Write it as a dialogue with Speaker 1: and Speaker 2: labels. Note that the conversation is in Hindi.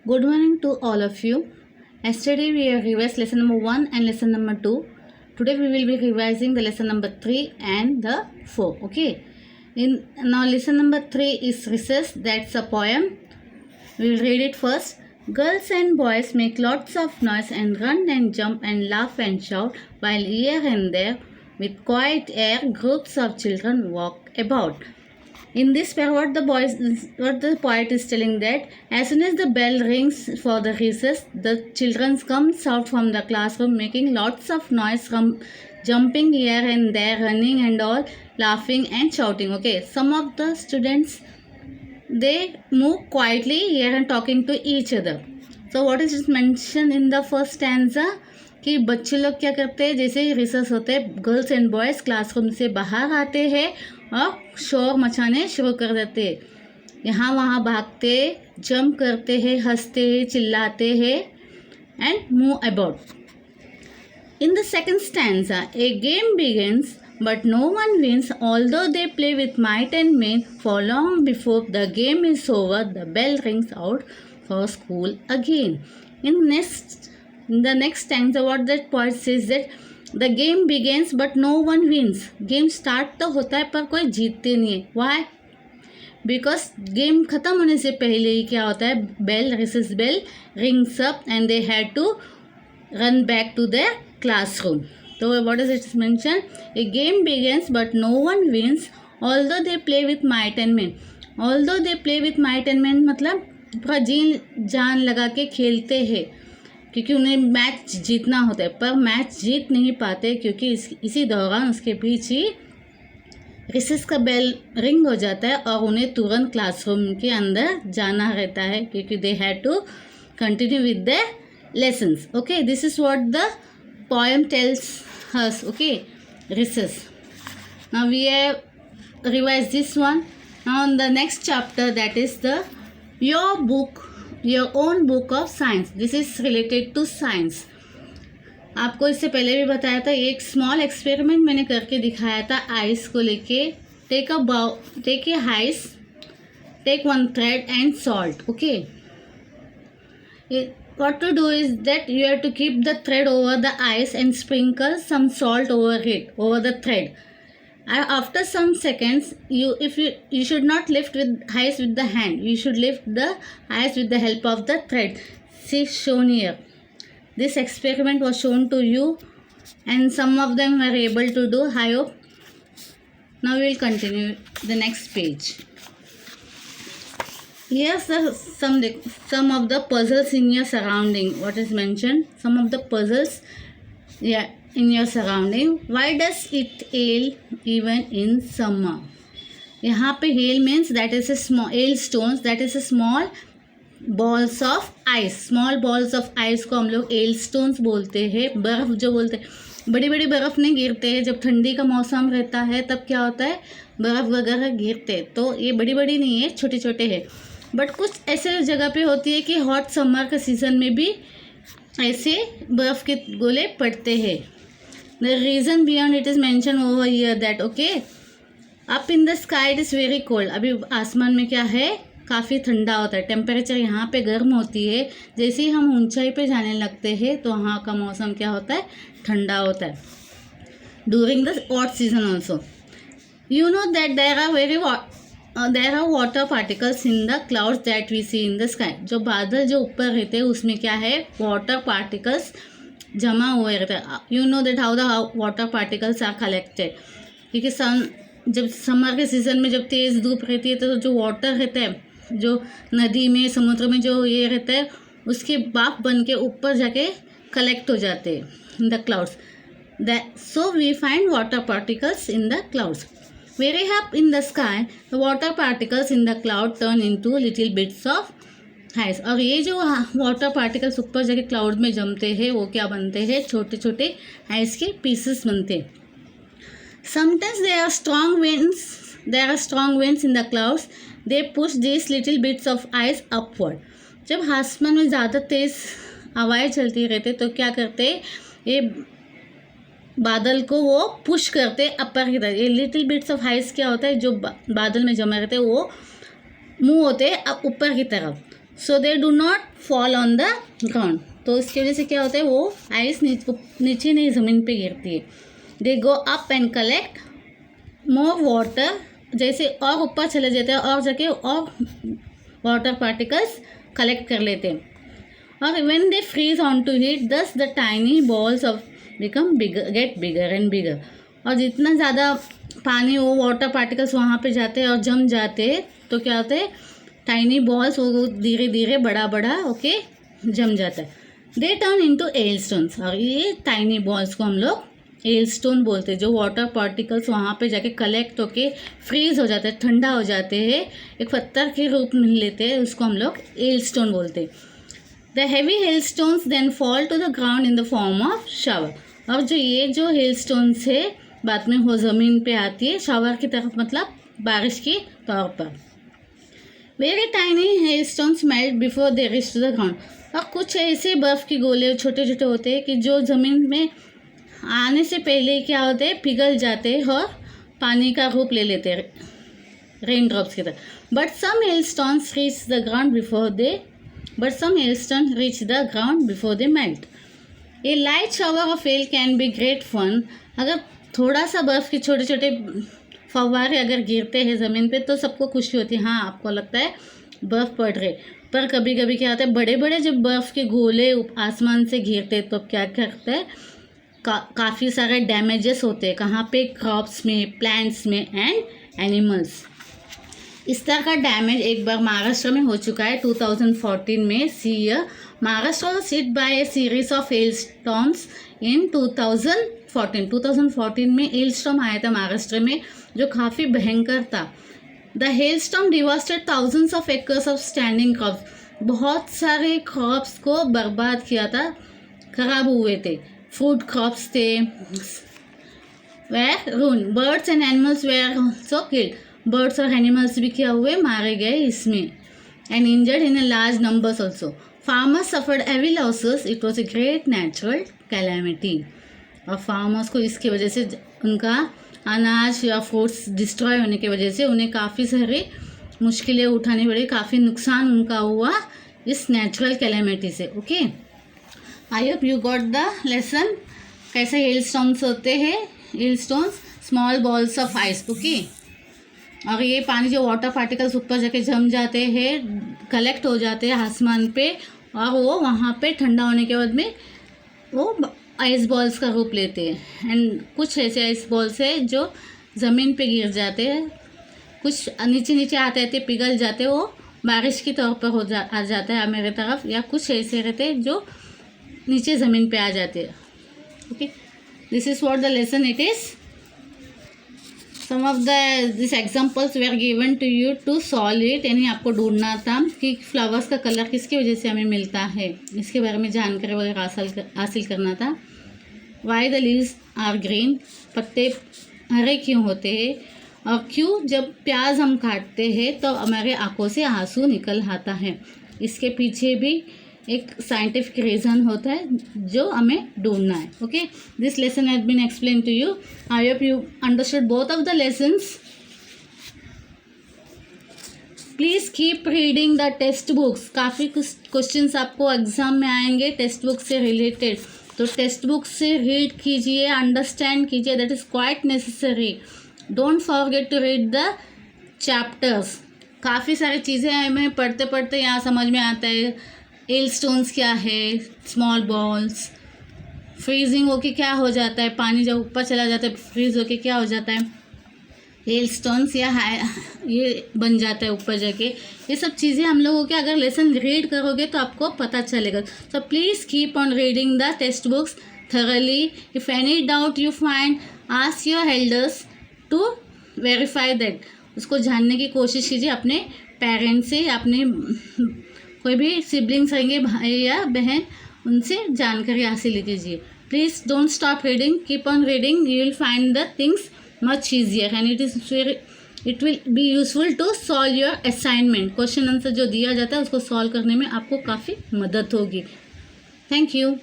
Speaker 1: Good morning to all of you. Yesterday we have revised lesson number 1 and lesson number 2. Today we will be revising the lesson number 3 and the 4. Okay. Now lesson number 3 is Recess. That's a poem. We will read it first. Girls and boys make lots of noise and run and jump and laugh and shout, while here and there, with quiet air, groups of children walk about. In this pair, what the poet is telling that as soon as the bell rings for the recess, the children comes out from the classroom making lots of noise, from jumping here and there, running and all, laughing and shouting. Okay, some of the students, they move quietly here and talking to each other. So what is mentioned in the first stanza कि बच्चे लोग क्या करते हैं, जैसे ही रिसर्च होते हैं गर्ल्स एंड बॉयज़ क्लासरूम से बाहर आते हैं और शोर मचाने शुरू कर देते हैं, यहाँ वहाँ भागते, जंप करते हैं, हंसते हैं, चिल्लाते हैं and move about. In the second stanza, a game begins, but no one wins, although they play with might and main. For long before the game is over, the bell rings out for school again. In the next stanza, what that poet says that the game begins, but no one wins. Game start तो होता है पर कोई जीतते नहीं है. Why? Because game खत्म होने से पहले ही क्या होता है, bell, recess bell rings up and they had to run back to their classroom. So what is it mentioned? A game begins but no one wins, although they play with might and main. Although they play with might and main मतलब पूरा जी जान लगा के खेलते हैं क्योंकि उन्हें मैच जीतना होता है, पर मैच जीत नहीं पाते क्योंकि इसी दौरान उसके पीछे रिसेस का बेल रिंग हो जाता है और उन्हें तुरंत क्लासरूम के अंदर जाना रहता है क्योंकि they had to continue with the lessons. Okay, this is what the poem tells us. Okay, recess. Now we have revised this one. Now in the next chapter, that is the your own book of science. This is related to science. आपको इससे पहले भी बताया था, एक स्मॉल एक्सपेरिमेंट मैंने करके दिखाया था आइस को लेके. Take a ice, take one thread and salt. Okay, what to do is that you have to keep the thread over the ice and sprinkle some salt over it, over the thread. After some seconds, you should not lift with ice with the hand. You should lift the ice with the help of the thread. See, shown here. This experiment was shown to you and some of them were able to do. I hope. Now we will continue the next page. Here's some of the puzzles in your surrounding. What is mentioned? Some of the puzzles, in your surrounding. Why does it hail even in summer? यहाँ पे hail means that is a small hailstones. That is a small balls of ice. Small balls of ice को हम लोग hailstones बोलते हैं. बर्फ़ जो बोलते हैं, बड़ी बड़ी बर्फ़ नहीं गिरते हैं. जब ठंडी का मौसम रहता है तब क्या होता है, बर्फ़ वगैरह गिरते. तो ये बड़ी बड़ी नहीं है, छोटे छोटे हैं. बट कुछ ऐसे जगह पे होती है कि हॉट समर के सीज़न में भी ऐसे बर्फ़ के गोले पड़ते हैं. The reason beyond it is mention over here that okay, up in the sky it is very cold. अभी आसमान में क्या है, काफ़ी ठंडा होता है. टेम्परेचर यहाँ पे गर्म होती है. जैसे ही हम ऊंचाई पे जाने लगते हैं तो वहाँ का मौसम क्या होता है, ठंडा होता है. During the hot season also you know that there are water particles in the clouds that we see in the sky. जो बादल जो ऊपर रहते हैं उसमें क्या है, water particles जमा हुए रहते हैं. You know that how the water particles are collected. क्योंकि जब समर के सीज़न में जब तेज़ धूप रहती है तो जो वाटर रहता है, जो नदी में समुद्र में जो ये रहता है, उसके भाप बन के ऊपर जाके कलेक्ट हो जाते हैं in the clouds. So we find water particles in the clouds. Very up in the sky, the water particles in the cloud turn into little bits of ice. और ये जो वाटर पार्टिकल्स ऊपर जाके क्लाउड में जमते हैं वो क्या बनते हैं, छोटे छोटे आइस के पीसेस बनते हैं. Sometimes there are strong winds in the clouds. They push these little bits of ice upward. जब आसमान में ज़्यादा तेज़ हवाएं चलती रहती तो क्या करते, ये बादल को वो पुश करते अपर की तरफ. ये लिटिल बिट्स ऑफ आइस क्या होता है, जो बादल में जमा रहते हैं वो मूव होते हैं ऊपर की तरफ. So they do not fall on the ground. तो इसकी वजह से क्या होता है, वो आइस नीचे नहीं ज़मीन पे गिरती है। They go up and collect more water, जैसे और ऊपर चले जाते हैं और जाके और वाटर पार्टिकल्स कलेक्ट कर लेते हैं। और when they freeze on to heat thus the tiny balls of become bigger, get bigger and bigger. और जितना ज़्यादा पानी वो वाटर पार्टिकल्स वहाँ पे जाते हैं और जम जाते हैं तो क्या होता है, टाइनी बॉल्स वो धीरे धीरे बड़ा बड़ा ओके जम जाता है। They turn into L stones. और ये टाइनी बॉल्स को हम लोग एल स्टोन बोलते हैं। जो वाटर पार्टिकल्स वहाँ पे जाके कलेक्ट होके फ्रीज हो जाते हैं, ठंडा हो जाते हैं, एक पत्थर के रूप में लेते हैं, उसको हम लोग एल स्टोन बोलते हैं। The heavy hail stones then fall to the ground in the form of shower. और जो ये जो हेल स्टोन्स है बाद में वो ज़मीन पे आती है शावर की तरफ, मतलब बारिश के तौर पर। Very tiny hail stones melt before they reach to the ground. और कुछ ऐसे बर्फ़ के गोले छोटे छोटे होते हैं कि जो ज़मीन में आने से पहले क्या होते हैं, पिघल जाते हैं और पानी का रूप ले लेते हैं, रेन ड्रॉप्स की तरह। But some hail stones reach the ground before they melt. A light shower of hail can be great fun. अगर थोड़ा सा बर्फ़ के छोटे छोटे फव्वारे अगर गिरते हैं ज़मीन पे तो सबको खुशी होती है, हाँ आपको लगता है बर्फ़ पड़ रही। पर कभी कभी क्या होता है, बड़े बड़े जब बर्फ़ के गोले आसमान से गिरते तो क्या करते हैं, काफ़ी सारे डैमेजेस होते हैं। कहाँ पे, क्रॉप्स में, प्लांट्स में एंड एनिमल्स। इस तरह का डैमेज एक बार महाराष्ट्र में हो चुका है 2014 में। See year Maharashtra was hit by a series of hail storms in 2014 में हेल स्टॉर्म आया था महाराष्ट्र में जो काफ़ी भयंकर था। The hell storm devastated thousands of acres of standing crops. बहुत सारे क्रॉप्स को बर्बाद किया था, खराब हुए थे। फूड क्रॉप्स थे, were ruined, birds and animals were also killed. Birds और एनिमल्स भी क्या हुए, मारे गए इसमें। And injured in a large numbers also. Farmers suffered heavy losses. It was a great natural calamity. और फार्मर्स को इसकी वजह से उनका अनाज या फ्रूट्स डिस्ट्रॉय होने की वजह से उन्हें काफ़ी सारी मुश्किलें उठानी पड़ी, काफ़ी नुकसान उनका हुआ इस नेचुरल कैलेमिटी से। Okay, I hope you got the lesson. कैसे हेल स्टोन्स होते हैं, hail stones small balls of ice. Okay, और ये पानी जो वाटर पार्टिकल्स ऊपर जाके जम जाते हैं, कलेक्ट हो जाते हैं आसमान पे, और वो वहाँ पे ठंडा होने के बाद में वो आइस बॉल्स का रूप लेते हैं। एंड कुछ ऐसे आइस बॉल्स है जो ज़मीन पे गिर जाते हैं, कुछ नीचे नीचे आते रहते, पिघल जाते, वो बारिश के तौर पर आ जाता है मेरे तरफ। या कुछ ऐसे रहते हैं जो नीचे ज़मीन पे आ जाते हैं। Okay, this is what the lesson it is. Some of this examples we are given to you to solve it. यानी आपको ढूंढना था कि फ्लावर्स का कलर किसकी वजह से हमें मिलता है, इसके बारे में जानकारी वगैरह हासिल करना था। Why the leaves are green, पत्ते हरे क्यों होते हैं, और क्यों जब प्याज हम काटते हैं तो हमारे आंखों से आंसू निकल आता है। इसके पीछे भी एक साइंटिफिक रीज़न होता है जो हमें ढूंढना है। Okay, this lesson has been explain to you. I hope you understood both of the lessons. Please keep reading the text books. काफ़ी क्वेश्चंस आपको एग्जाम में आएंगे टेक्स्ट बुक से रिलेटेड, तो टेक्स्ट बुक से रीड कीजिए, अंडरस्टैंड कीजिए, that is quite necessary. Don't forget to read the chapters. काफ़ी सारी चीज़ें हमें पढ़ते पढ़ते यहाँ समझ में आता है। हेल स्टोन्स क्या है, स्मॉल बॉल्स, फ्रीजिंग होके क्या हो जाता है, पानी जब ऊपर चला जाता है फ्रीज होके क्या हो जाता है, हेल स्टोन्स या ये बन जाता है ऊपर जाके। ये सब चीज़ें हम लोगों के अगर लेसन रीड करोगे तो आपको पता चलेगा। So please keep on reading the text books thoroughly. If any doubt you find, ask your elders to verify that. उसको जानने की कोशिश कीजिए अपने पेरेंट्स से, अपने कोई भी सिबलिंग्स रहेंगे, भाई या बहन, उनसे जानकारी हासिल कीजिए। Please don't stop reading, keep on reading, you will find the things much easier and it will be useful to solve your assignment. Question answer जो दिया जाता है उसको सॉल्व करने में आपको काफ़ी मदद होगी। Thank you.